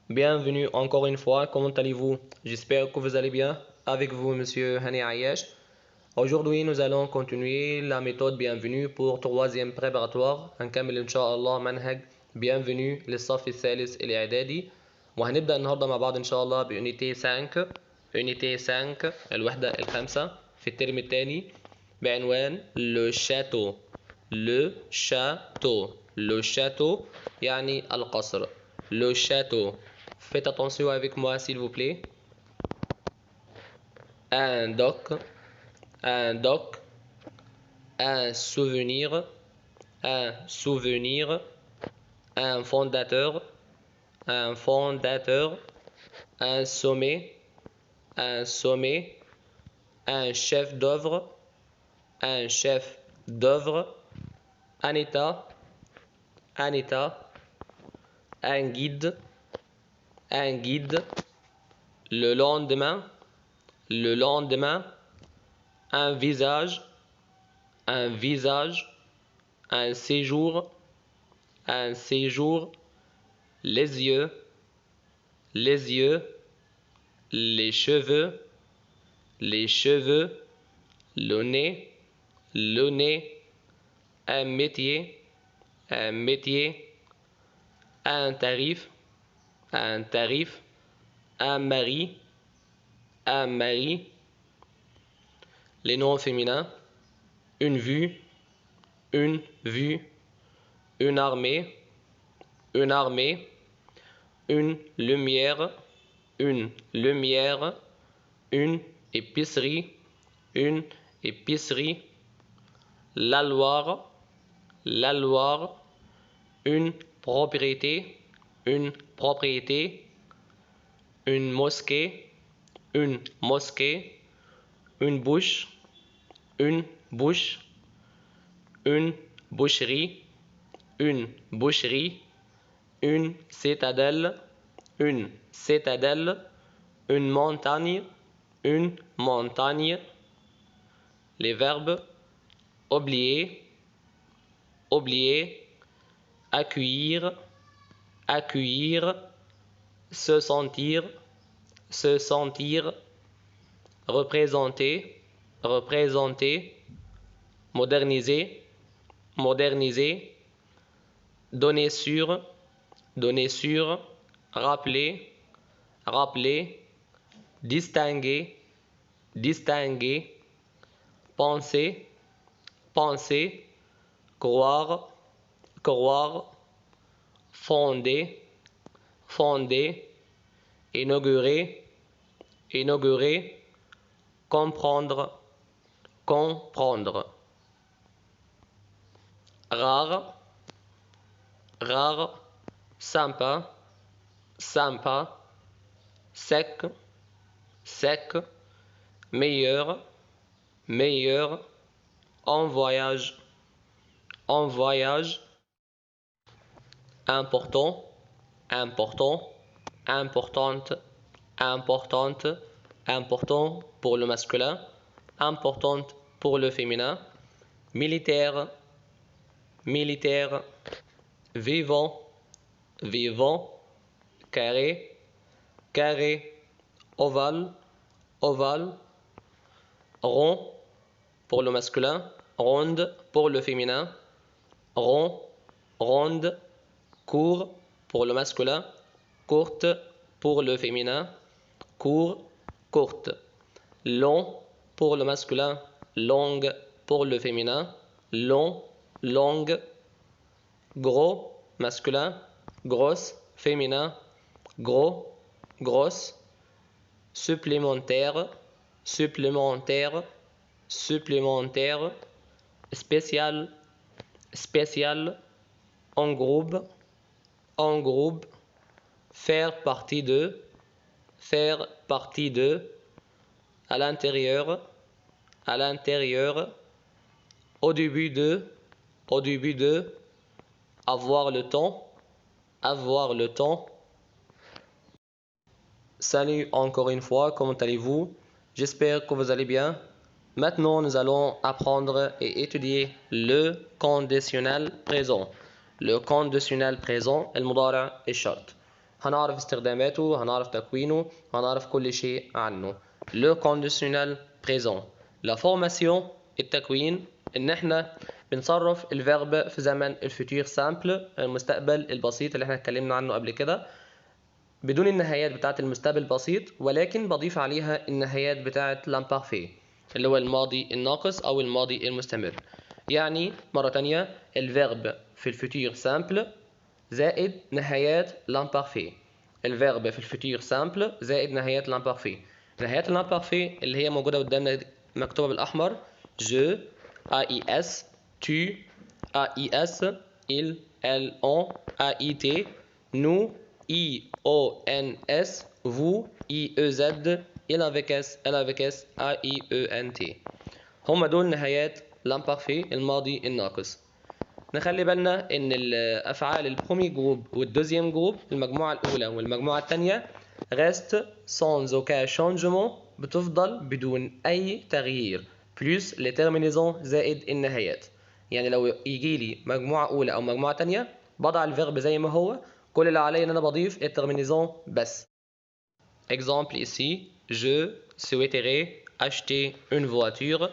Bienvenue encore une fois, comment allez-vous? J'espère que vous allez bien. Avec vous, Monsieur Hani Ayesh. Aujourd'hui, nous allons continuer la méthode bienvenue pour troisième préparatoire. هنكمل إن شاء الله منهج bienvenue للصف الثالث الإعدادي. وهنبدأ النهاردة مع بعض إن شاء الله بأونيتي 5 أونيتي 5 الوحدة الخامسة في الترم الثاني بعنوان Le Château. Le Château. Le Château يعني القصر. Le Château. Faites attention avec moi s'il vous plaît. Un doc, un doc, un souvenir, un souvenir, un fondateur, un fondateur, un sommet, un sommet, un chef d'œuvre, un chef d'œuvre, un état, un état, un guide, le lendemain, le lendemain, un visage, un séjour, les yeux, les cheveux, le nez, un métier, un tarif, un mari, les noms féminins, une vue, une armée, une lumière, une épicerie, la Loire, une propriété, une mosquée, une bouche, une boucherie, une citadelle, une montagne, les verbes oublier, accueillir, se sentir, représenter, moderniser, donner sur, rappeler, distinguer, penser, croire, fonder, inaugurer, comprendre, rare, sympa, sec, meilleur, en voyage, important, important pour le masculin, importante pour le féminin, militaire, vivant, carré, ovale, rond pour le masculin, ronde pour le féminin, ronde, court pour le masculin, courte pour le féminin, courte, long pour le masculin, longue pour le féminin, longue, gros masculin, grosse féminin, grosse, supplémentaire, spécial, en groupe, faire partie de, à l'intérieur, au début de, avoir le temps. Salut encore une fois, comment allez-vous? J'espère que vous allez bien. Maintenant, nous allons apprendre et étudier le conditionnel présent. Le conditionnel présent المضارع الشرط. هنعرف استخداماته، هنعرف تكوينه، هنعرف كل شيء عنه. Le conditionnel présent. La formation التكوين إن إحنا بنصرف الفيرب في زمن الفوتور سامبل المستقبل البسيط اللي إحنا اتكلمنا عنه قبل كده بدون النهايات بتاعة المستقبل البسيط، ولكن بضيف عليها النهايات بتاعة l'imparfait اللي هو الماضي الناقص أو الماضي المستمر. يعني مرة تانية الفيرب في الفوتور سامبل زائد نهايات l'imparfait. الفيرب في الفوتور سامبل زائد نهايات l'imparfait. نهايات l'imparfait اللي هي موجودة قدامنا مكتوبة بالأحمر: je, AIS, tu, AIS, il, elle, on, AIT, nous, IONS, vous, IEZ, il avec S, elle avec S, AIENT. هما دول نهايات l'imparfait الماضي الناقص. نخلي بالنا ان الافعال البرومي جروب والدوزيام جروب المجموعه الاولى والمجموعه الثانيه reste sans aucun changement بتفضل بدون اي تغيير بلس les terminaisons زائد النهايات. يعني لو يجي لي مجموعه اولى او مجموعه ثانيه بضع الفيرب زي ما هو، كل اللي عليا ان انا بضيف الترمينيزون بس. exemple ici: je souhaiterais acheter une voiture.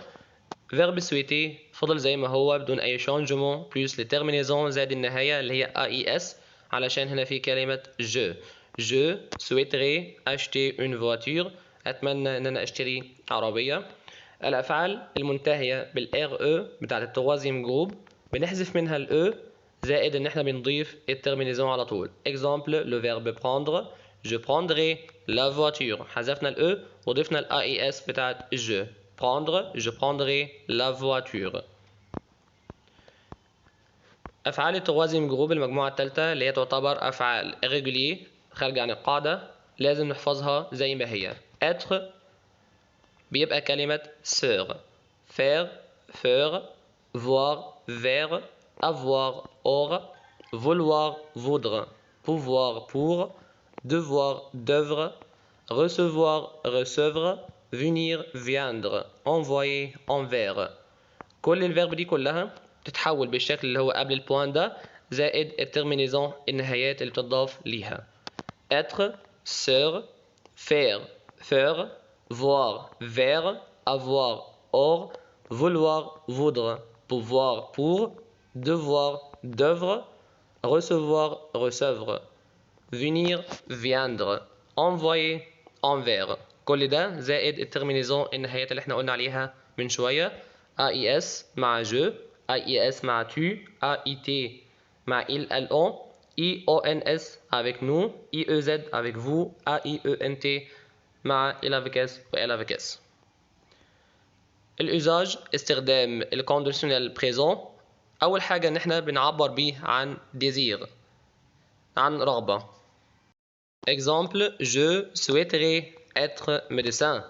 فيرب souhaiter فضل زي ما هو بدون أي changement بلس للترمينيزون زائد النهاية اللي هي AIS علشان هنا في كلمة je. Je souhaiterais acheter une voiture. أتمنى إن أنا أشتري عربية. الأفعال المنتهية بالRE بتاعت التروازيم جروب بنحذف منها الE زائد إن إحنا بنضيف الترمينيزون على طول. exemple: le verbe prendre. Je prendrai la voiture. حذفنا الE وضفنا الAIS بتاعت je. prendre, je prendrai la voiture. أفعال التروازيم جروب المجموعة الثالثة اللي هي تعتبر أفعال irrégulier خارجة عن القاعدة لازم نحفظها زي ما هي. être بيبقى كلمة sœur. faire, faire, voir, vers, avoir, or, vouloir, voudre, pouvoir, pour, devoir, d'œuvre, recevoir, recevoir, venir, viendre, envoyer, envers. كل الفيرب دي كلها تتحول بالشكل اللي هو قبل البوان ده زائد الترمينيزون النهايات اللي بتضاف ليها. être, sœur, faire, faire, voir, vers, avoir, or, vouloir, voudre, pouvoir, pour, devoir, d'œuvre, recevoir, recevoir, venir, viendre, envoyer, envers. كل ده زائد الترمينيزون النهايات اللي احنا قلنا عليها من شوية: AIS مع je, AIS مع tu, AIT مع il, elle, on, IONS avec nous, IEZ avec vous, AIENT مع il avec S و elle avec S. الأزاج استخدام الكونديشنال بريزون. أول حاجة إن احنا بنعبر بيه عن désir، عن رغبة. exemple: je souhaiterais être médecin.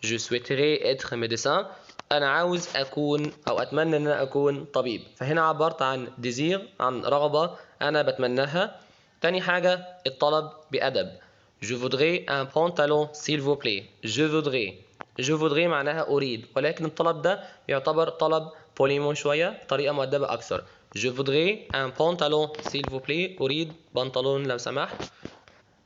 Je souhaiterais être médecin. أنا عاوز أكون أو أتمنى إن أنا أكون طبيب. فهنا عبرت عن désir، عن رغبة أنا بتمناها. تاني حاجة الطلب بأدب. Je voudrais un pantalon s'il vous plaît. Je voudrais. Je voudrais معناها أريد، ولكن الطلب ده يعتبر طلب بوليمون شوية، طريقة مؤدبة أكثر. Je voudrais un pantalon s'il vous plaît. أريد بنطلون لو سمحت.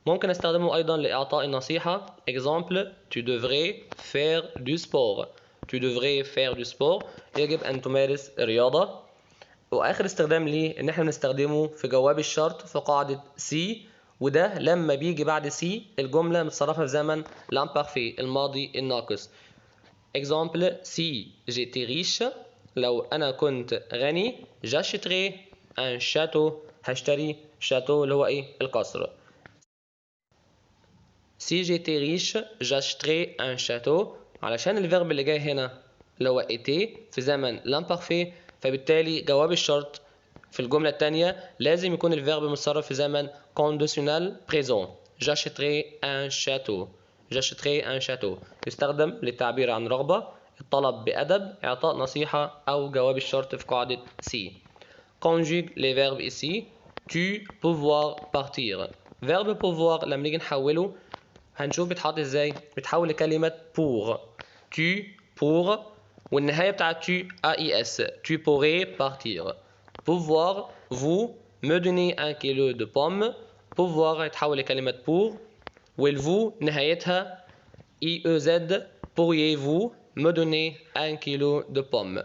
ممكن استخدمه أيضا لإعطاء النصيحة. exemple: tu devrais faire du sport. Tu devrais faire du sport. يجب أن تمارس الرياضة. وآخر استخدام ليه إن احنا بنستخدمه في جواب الشرط في قاعدة سي، وده لما بيجي بعد سي الجملة متصرفة في زمن l'imparfait الماضي الناقص. exemple: si j'étais riche. لو أنا كنت غني j'achèterais un château. هشتري شاتو اللي هو إيه؟ القصر. Si j'étais riche, j'achèterais un château. علشان الفيرب اللي جاي هنا اللي هو était في زمن l'imparfait، فبالتالي جواب الشرط في الجملة الثانية لازم يكون الفيرب متصرف في زمن conditionnel présent. j'achèterais un château. j'achèterais un château يستخدم للتعبير عن رغبة، الطلب بأدب، إعطاء نصيحة، أو جواب الشرط في قاعدة C. conjugue les verbes ici: tu, pouvoir, partir. verbe pouvoir لما نيجي نحوله هنشوف بيتحط ازاي. بتحول لكلمة pour. tu pour والنهاية بتاعت tu AIS tu pourrais partir. pouvoir vous me donner 1 kilo de pommes. pouvoir يتحول لكلمة pour والvou نهايتها IEZ. pourriez-vous me donner 1 kilo de pommes.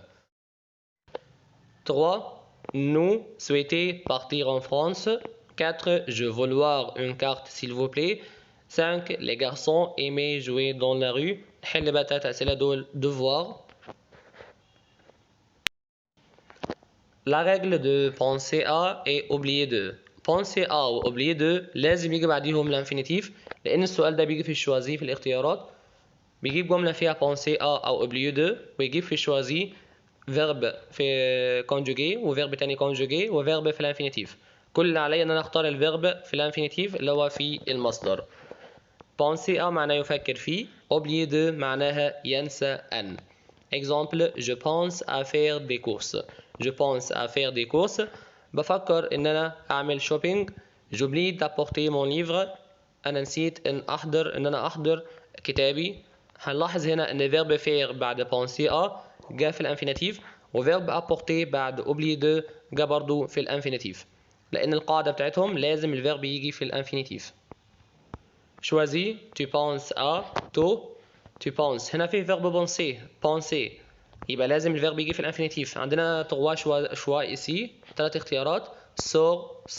3. Nous souhaitons partir en France. 4. Je veux voir une carte s'il vous plaît. 5. Les garçons aimaient jouer dans la rue. حل بقى 3 أسئلة دول devoir. La règle de penser à et oublier de. penser à و oublier de لازم يجي بعديهم الانفينيتيف لأن السؤال ده بيجي في الشوازي في الاختيارات. بيجيب جملة فيها penser à أو oublier de ويجيب في الشوازي verbe في conjugué وverbe تاني conjugué وverbe في الانفينيتيف. كل اللي عليا ان انا اختار الverbe في الانفينيتيف اللي هو في المصدر. penser à معناه يفكر فيه. oublier de معناها ينسى أن. exemple je pense à faire des courses. je pense à faire des courses بفكر ان انا اعمل shopping. j'oublie d'apporter mon livre. انا نسيت ان انا احضر كتابي. هنلاحظ هنا ان verbe faire بعد penser à جاء في الانفينيتيف وverbe apporter بعد oublier de جاء برضو في الانفينيتيف لان القاعدة بتاعتهم لازم الverbe يجي في الانفينيتيف. choisis tu penses à tôt. tu penses هنا في verbe penser يبقى لازم الverbe يجي في الانفينيتيف. عندنا 3 choix ici 3 اختيارات sort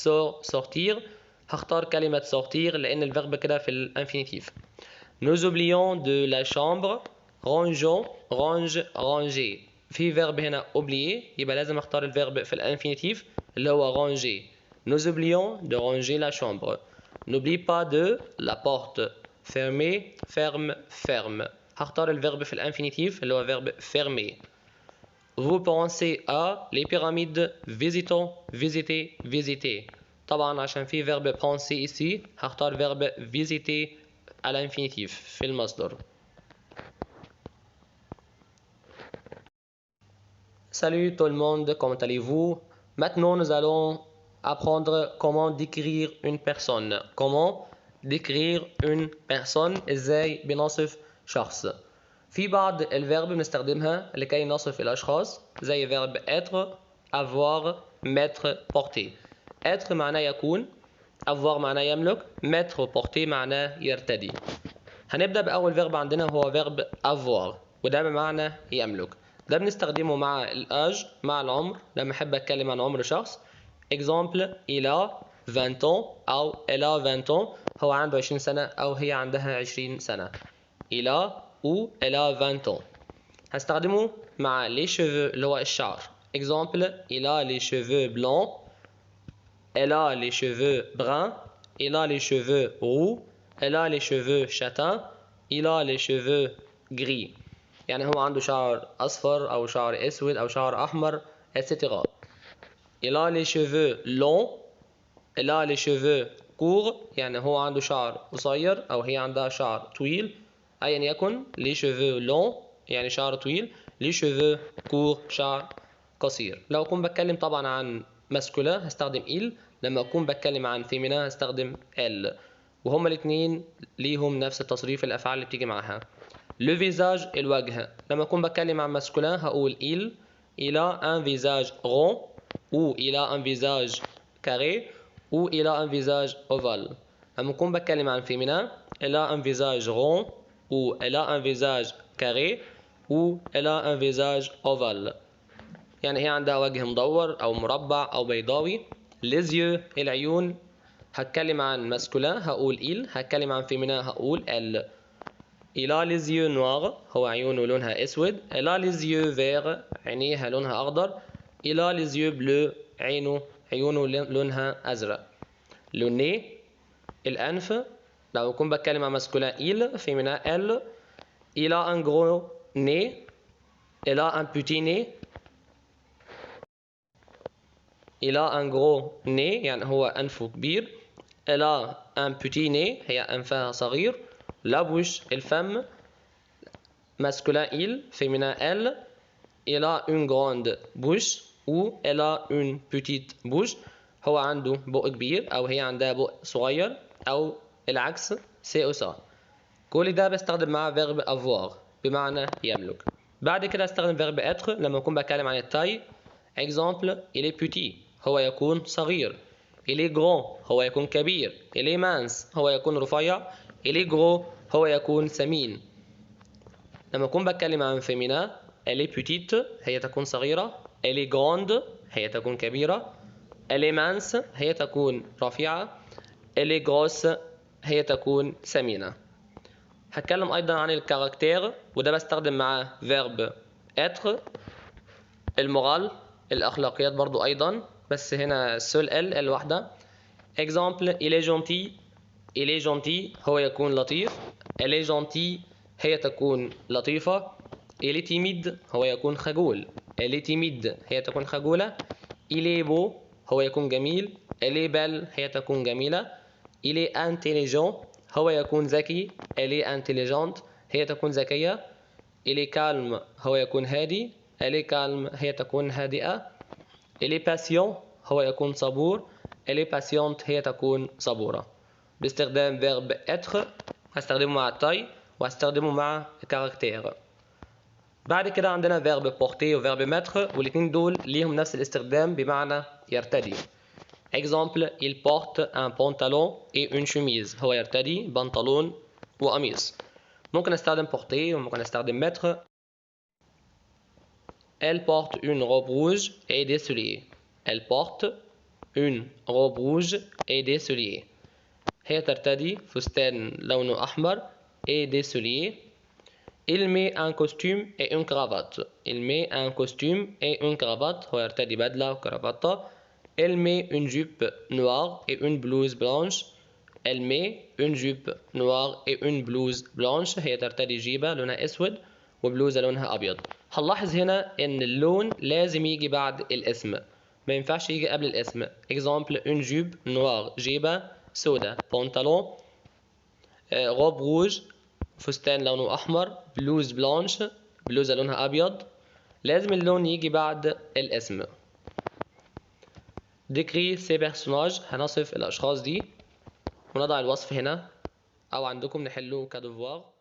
sortir. هختار كلمة sortir لأن الverbe كده في الانفينيتيف. nous oublions de la chambre. rangeons range ranger. في verbe هنا oublier يبقى لازم اختار الverbe في الانفينيتيف اللي هو ranger. nous oublions de ranger la chambre. n'oublie pas de la porte. fermer ferme. هختار الverbe في الانفينيتيف اللي هو verbe fermer. vous pensez à les pyramides. visitons visiter. طبعا عشان في verbe penser ici هختار verbe visiter à l'infinitif في المصدر. Salut tout le monde, comment allez-vous? Maintenant nous allons apprendre comment décrire une personne. comment décrire une personne. ازاي بنصف شخص. في بعض الفيرب بنستخدمها لكي نصف الأشخاص زي verbe être, avoir, mettre, porter. être معناه يكون. avoir معناه يملك. mettre porter معناه يرتدي. هنبدأ بأول verbe عندنا هو verbe avoir وده بمعنى يملك. ده بنستخدمه مع الآج مع العمر لما أحب أتكلم عن عمر شخص. exemple il a 20 ans أو elle a 20 ans. هو عنده 20 سنة أو هي عندها 20 سنة. il a ou elle a 20 ans. هستخدمه مع les cheveux اللي هو الشعر. exemple il a les cheveux blancs. elle a les cheveux bruns. il a les cheveux roux. elle a les cheveux châtains. il a les cheveux gris. يعني هو عنده شعر أصفر أو شعر أسود أو شعر أحمر etc. il a les cheveux longs. elle a les cheveux courts. يعني هو عنده شعر قصير أو هي عندها شعر طويل. أيا يكن les cheveux longs يعني شعر طويل. les cheveux courts شعر قصير. لو أكون بتكلم طبعا عن masculin هستخدم il. لما أكون بتكلم عن féminin هستخدم elle. وهما الاثنين ليهم نفس التصريف الأفعال اللي بتيجي معاها. le visage الوجه. لما أكون بتكلم عن masculin هقول il a un visage rond ou il a un visage carré ou il a un visage ovale. لما أكون بتكلم عن féminin elle a un visage rond ou elle a un visage carré ou elle a un visage ovale. يعني هي عندها وجه مدور أو مربع أو بيضاوي. les yeux العيون. هتكلم عن masculin هقول il. هتكلم عن féminin هقول elle. il a les yeux noirs. هو عيونه لونها أسود. elle a les yeux verts. عينيها لونها أخضر. il a les yeux bleus. عيونه لونها أزرق. le nez الأنف. لو أكون بتكلم عن masculin il féminin elle. il a un gros nez. elle a un petit nez. il a un gros nez يعني هو أنفه كبير. elle a un petit nez هي أنفها صغير. la bouche الفم. masculin il féminin elle. il a une grande bouche ou elle a une petite bouche. هو عنده بق كبير أو هي عندها بق صغير أو العكس c'est ça. كل ده بستخدم معاه verbe avoir. بمعنى يملك. بعد كده استخدم verbe être لما أكون بتكلم عن التاي. exemple il est petit هو يكون صغير. il est grand هو يكون كبير. il est mince هو يكون رفيع. il est gros هو يكون سمين. لما أكون بتكلم عن féminin elle est petite هي تكون صغيرة. elle est grande هي تكون كبيرة. elle est mince هي تكون رفيعة. elle est grosse هي تكون سمينة. هتكلم أيضا عن الكاركتير وده بستخدم معاه verbe être. المورال الأخلاقيات برضو أيضا بس هنا seul ال واحدة. exemple il est gentil il est gentil هو يكون لطيف. elle est gentille هي تكون لطيفة. il est timide هو يكون خجول. elle est timide هي تكون خجولة. il est beau هو يكون جميل. elle est belle هي تكون جميلة. il est intelligent هو يكون ذكي. elle est intelligente هي تكون ذكية. il est calme هو يكون هادي. elle est calme هي تكون هادئة. il est patient هو يكون صبور. elle est patiente هي تكون صبورة. باستخدام verbe être هستخدمه مع التاي وهستخدمه مع الكاركتير. بعد كده عندنا verbe porter و verbe mettre والاتنين دول ليهم نفس الاستخدام بمعنى يرتدي. exemple il porte un pantalon et une chemise هو يرتدي بنطلون وقميص. ممكن استخدم porter وممكن استخدم mettre. elle porte une robe rouge et des souliers. elle porte une robe rouge et des souliers. هي ترتدي فستان لونه أحمر et des souliers. il met un costume et une cravate. il met un costume et une cravate هو يرتدي بدلة وكرافتة. elle met une jupe noire et une blouse blanche. elle met une jupe noire et une blouse blanche هي ترتدي جيبة لونها أسود وبلوزة لونها أبيض. هنلاحظ هنا إن اللون لازم يجي بعد الاسم ما ينفعش يجي قبل الاسم. exemple une jupe noire جيبة سوداء. pantalon robe rouge فستان لونه أحمر. بلوز بلانش بلوزة لونها أبيض. لازم اللون يجي بعد الاسم. décrire ces personnages هنصف الأشخاص دي ونضع الوصف هنا أو عندكم نحله كدفوار.